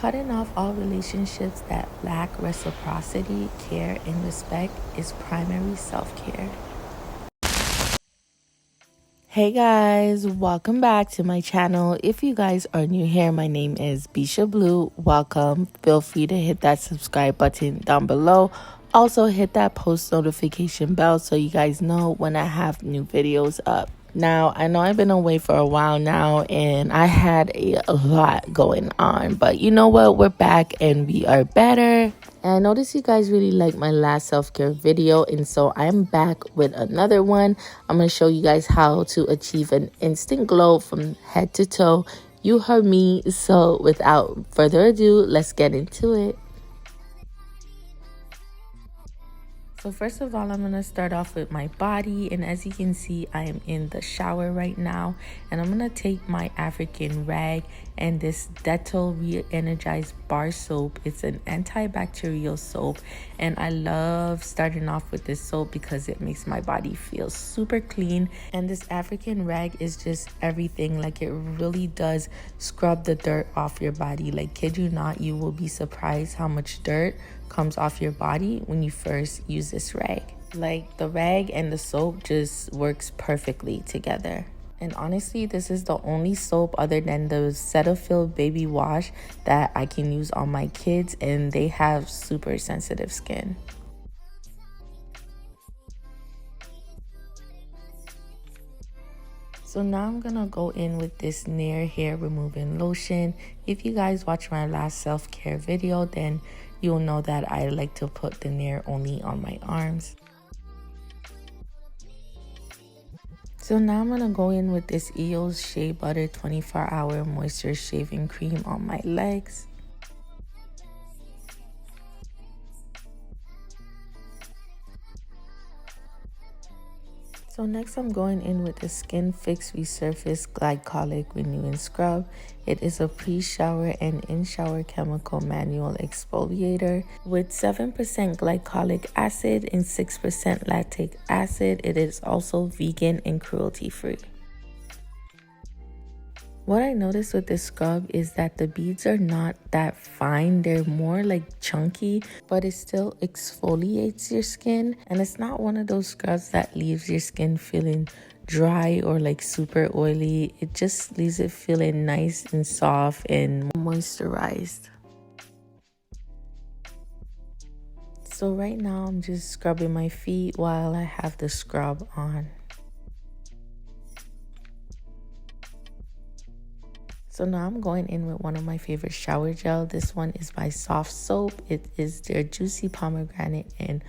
Cutting off all relationships that lack reciprocity, care, and respect is primary self-care. Hey guys, welcome back to my channel. If you guys are new here, my name is Bisha Blue. Welcome. Feel free to hit that subscribe button down below. Also hit that post notification bell so you guys know when I have new videos up. Now, I know I've been away for a while now and I had a lot going on, but you know what? We're back and we are better. And I noticed you guys really liked my last self-care video, and so I'm back with another one. I'm going to show you guys how to achieve an instant glow from head to toe. You heard me, so without further ado, let's get into it. So first of all, I'm going to start off with my body, and as you can see, I am in the shower right now, and I'm going to take my African rag and this Dettol Energize bar soap. It's an antibacterial soap, and I love starting off with this soap because it makes my body feel super clean. And this African rag is just everything. Like, it really does scrub the dirt off your body. Like, kid you not, you will be surprised how much dirt comes off your body when you first use this rag. Like, the rag and the soap just works perfectly together. And honestly, this is the only soap other than the Cetaphil baby wash that I can use on my kids, and they have super sensitive skin. So now I'm gonna go in with this Nair hair removing lotion. If you guys watch my last self-care video, then you'll know that I like to put the Nair only on my arms. So now I'm gonna go in with this EOS Shea Butter 24-hour moisture shaving cream on my legs. So next I'm going in with the Skinfix Resurface Glycolic Renewing Scrub. It is a pre-shower and in-shower chemical manual exfoliator with 7% glycolic acid and 6% lactic acid. It is also vegan and cruelty-free. What I noticed with this scrub is that the beads are not that fine. They're more like chunky, but it still exfoliates your skin. And it's not one of those scrubs that leaves your skin feeling dry or like super oily. It just leaves it feeling nice and soft and moisturized. So right now I'm just scrubbing my feet while I have the scrub on. So now I'm going in with one of my favorite shower gel. This one is by Softsoap. It is their Juicy Pomegranate and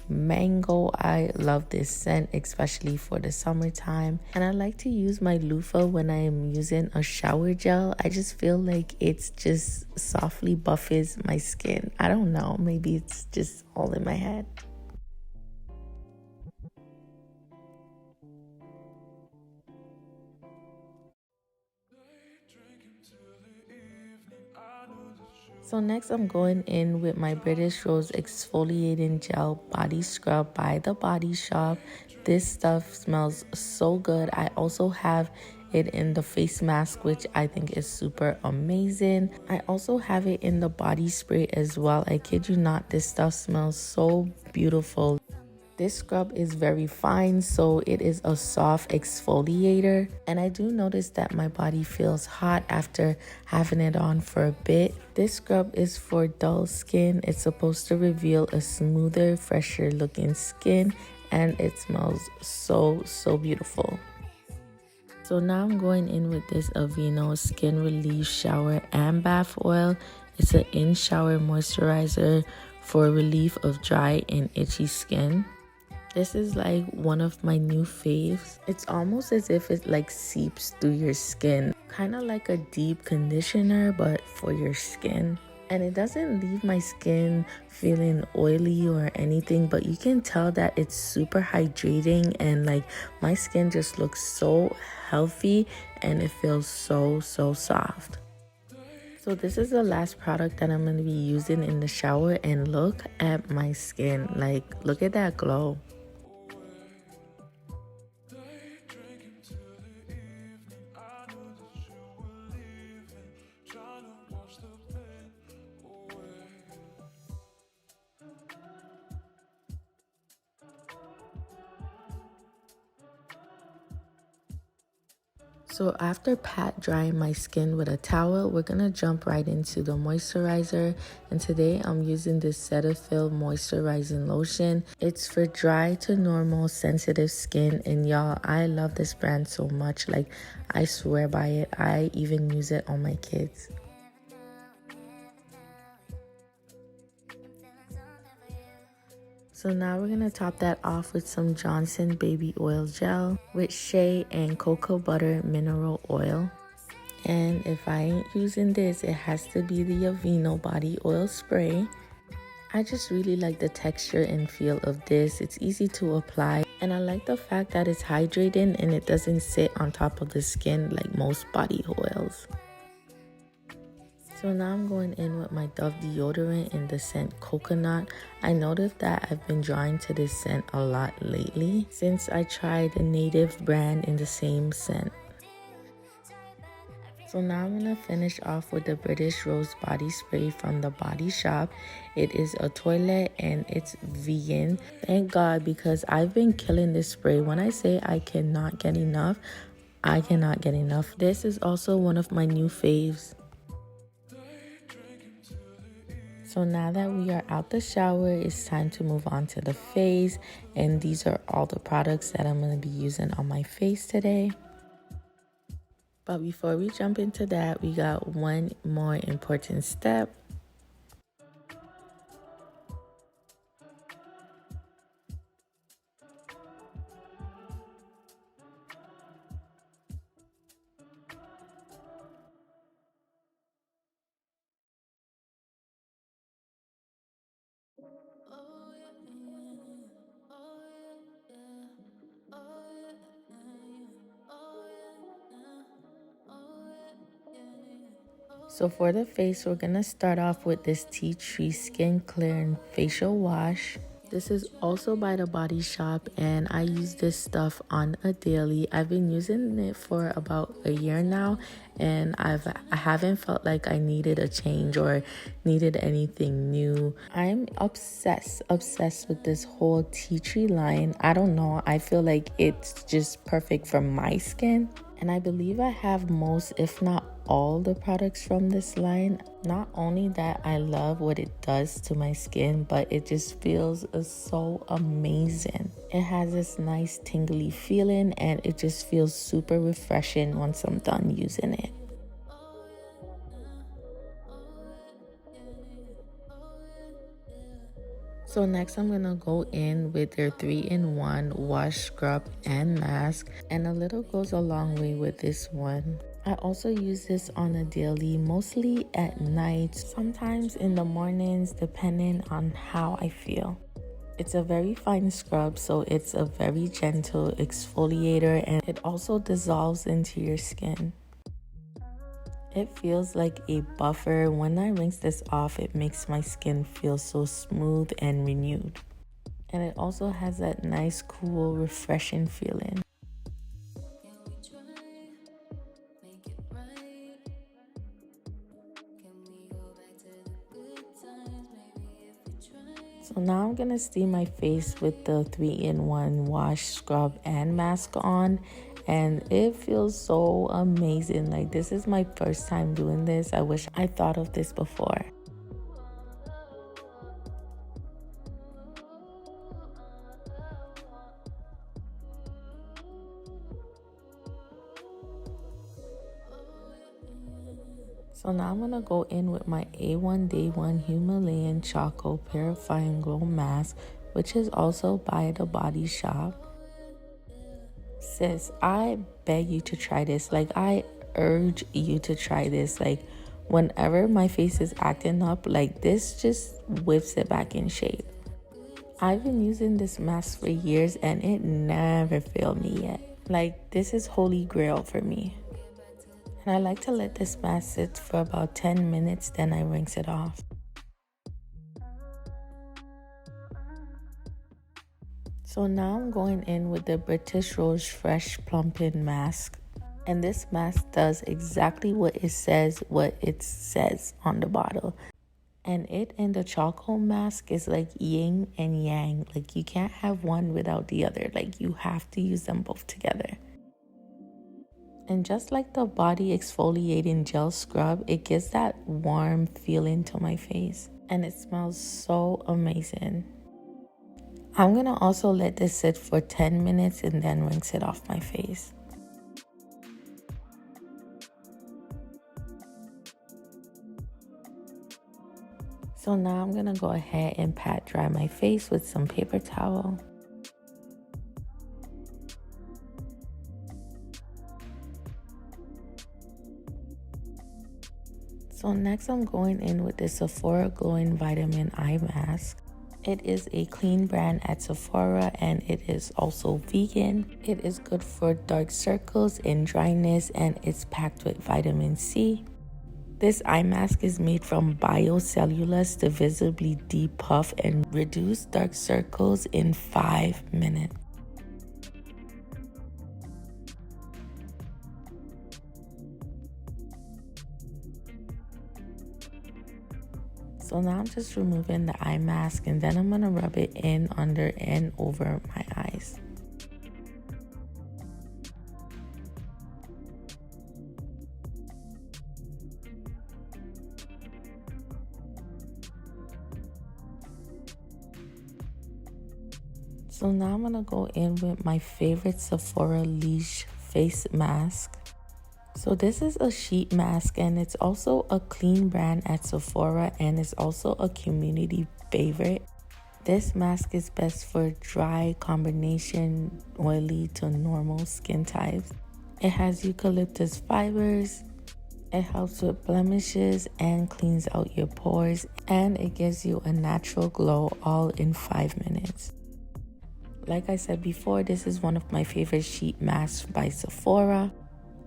Mango. I love this scent, especially for the summertime. And I like to use my loofah when I am using a shower gel. I just feel like it's just softly buffets my skin. I don't know, maybe it's just all in my head. So next I'm going in with my British Rose Exfoliating Gel Body Scrub by The Body Shop. This stuff smells so good. I also have it in the face mask, which I think is super amazing. I also have it in the body spray as well. I kid you not, this stuff smells so beautiful. This scrub is very fine, so it is a soft exfoliator. And I do notice that my body feels hot after having it on for a bit. This scrub is for dull skin. It's supposed to reveal a smoother, fresher looking skin, and it smells so beautiful. So now I'm going in with this Aveeno Skin Relief Shower and Bath Oil. It's an in-shower moisturizer for relief of dry and itchy skin. This is like one of my new faves. It's almost as if it like seeps through your skin. Kind of like a deep conditioner, but for your skin. And it doesn't leave my skin feeling oily or anything, but you can tell that it's super hydrating, and like my skin just looks so healthy and it feels so soft. So this is the last product that I'm going to be using in the shower, and look at my skin. Like, look at that glow. So after pat drying my skin with a towel, we're gonna jump right into the moisturizer. And today I'm using this Cetaphil moisturizing lotion. It's for dry to normal sensitive skin, and y'all, I love this brand so much. Like, I swear by it. I even use it on my kids. So now we're gonna top that off with some Johnson baby oil gel with Shea and cocoa butter mineral oil. And if I ain't using this, it has to be the Aveeno body oil spray. I just really like the texture and feel of this. It's easy to apply, and I like the fact that it's hydrating and it doesn't sit on top of the skin like most body oils. So now I'm going in with my Dove deodorant in the scent Coconut. I noticed that I've been drawn to this scent a lot lately since I tried the Native brand in the same scent. So now I'm going to finish off with the British Rose body spray from the Body Shop. It is a Toilette and it's vegan. Thank God, because I've been killing this spray. When I say I cannot get enough, I cannot get enough. This is also one of my new faves. So now that we are out the shower, it's time to move on to the face. And these are all the products that I'm going to be using on my face today. But before we jump into that, we got one more important step. So for the face, we're gonna start off with this Tea Tree Skin Clearing Facial Wash. This is also by the Body Shop, and I use this stuff on a daily. I've been using it for about a year now, and I haven't felt like I needed a change or needed anything new. I'm obsessed with this whole tea tree line. I don't know, I feel like it's just perfect for my skin. And I believe I have most, if not all, the products from this line. Not only that I love what it does to my skin, but it just feels so amazing. It has this nice tingly feeling, and it just feels super refreshing once I'm done using it. So next I'm gonna go in with their 3-in-1 wash, scrub, and mask, and a little goes a long way with this one. I also use this on a daily, mostly at night, sometimes in the mornings, depending on how I feel. It's a very fine scrub, so it's a very gentle exfoliator, and it also dissolves into your skin. It feels like a buffer. When I rinse this off, it makes my skin feel so smooth and renewed. And it also has that nice, cool, refreshing feeling. So now I'm gonna steam my face with the 3-in-1 wash, scrub, and mask on, and it feels so amazing. Like, this is my first time doing this. I wish I thought of this before. So now I'm gonna go in with my A1 Day 1 Himalayan Charcoal Purifying Glow Mask, which is also by the Body Shop. Sis, I beg you to try this. Like, I urge you to try this. Like, whenever my face is acting up, like, this just whips it back in shape. I've been using this mask for years and it never failed me yet. Like, this is holy grail for me. And I like to let this mask sit for about 10 minutes, then I rinse it off. So now I'm going in with the British Rose Fresh Plumping Mask. And this mask does exactly what it says on the bottle. And it and the charcoal mask is like yin and yang. Like, you can't have one without the other. Like, you have to use them both together. And just like the body exfoliating gel scrub, it gives that warm feeling to my face. And it smells so amazing. I'm going to also let this sit for 10 minutes and then rinse it off my face. So now I'm going to go ahead and pat dry my face with some paper towel. So next I'm going in with the Sephora Glowing Vitamin Eye Mask. It is a clean brand at Sephora and it is also vegan. It is good for dark circles and dryness and it's packed with vitamin C. This eye mask is made from biocellulose to visibly depuff and reduce dark circles in 5 minutes. So now I'm just removing the eye mask and then I'm going to rub it in, under, and over my eyes. So now I'm going to go in with my favorite Sephora Leash face mask. So this is a sheet mask and it's also a clean brand at Sephora and it's also a community favorite. This mask is best for dry, combination, oily to normal skin types. It has eucalyptus fibers, it helps with blemishes and cleans out your pores, and it gives you a natural glow all in 5 minutes. Like I said before, this is one of my favorite sheet masks by Sephora.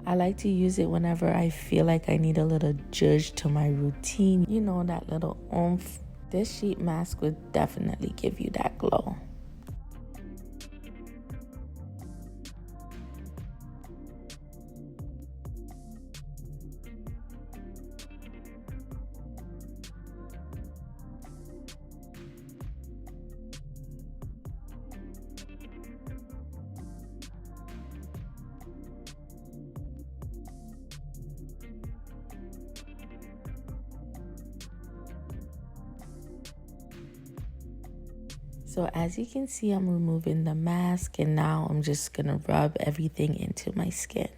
I like to use it whenever I feel like I need a little zhuzh to my routine. You know, that little oomph. This sheet mask would definitely give you that glow. So as you can see, I'm removing the mask and now I'm just gonna rub everything into my skin.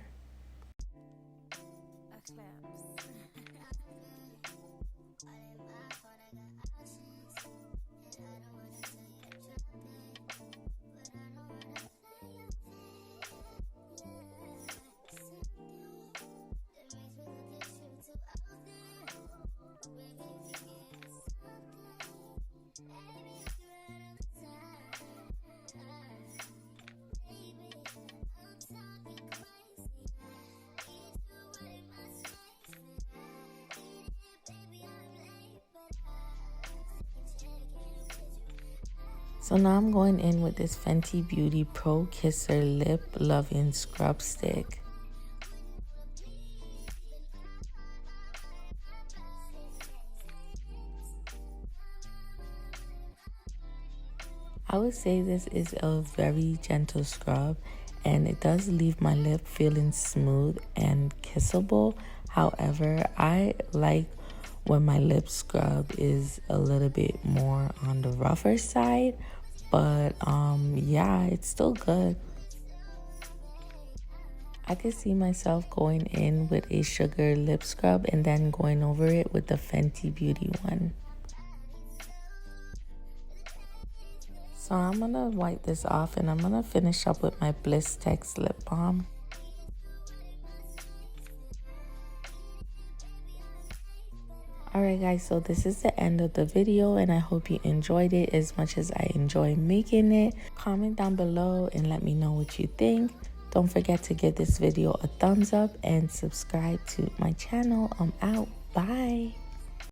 So now I'm going in with this Fenty Beauty Pro Kisser Lip Loving Scrub Stick. I would say this is a very gentle scrub and it does leave my lip feeling smooth and kissable. However, I like when my lip scrub is a little bit more on the rougher side, but yeah, it's still good. I could see myself going in with a sugar lip scrub and then going over it with the Fenty Beauty one. So I'm gonna wipe this off and I'm gonna finish up with my Bliss Text lip balm. Alright guys, so this is the end of the video and I hope you enjoyed it as much as I enjoy making it. Comment down below and let me know what you think. Don't forget to give this video a thumbs up and subscribe to my channel. I'm out. Bye.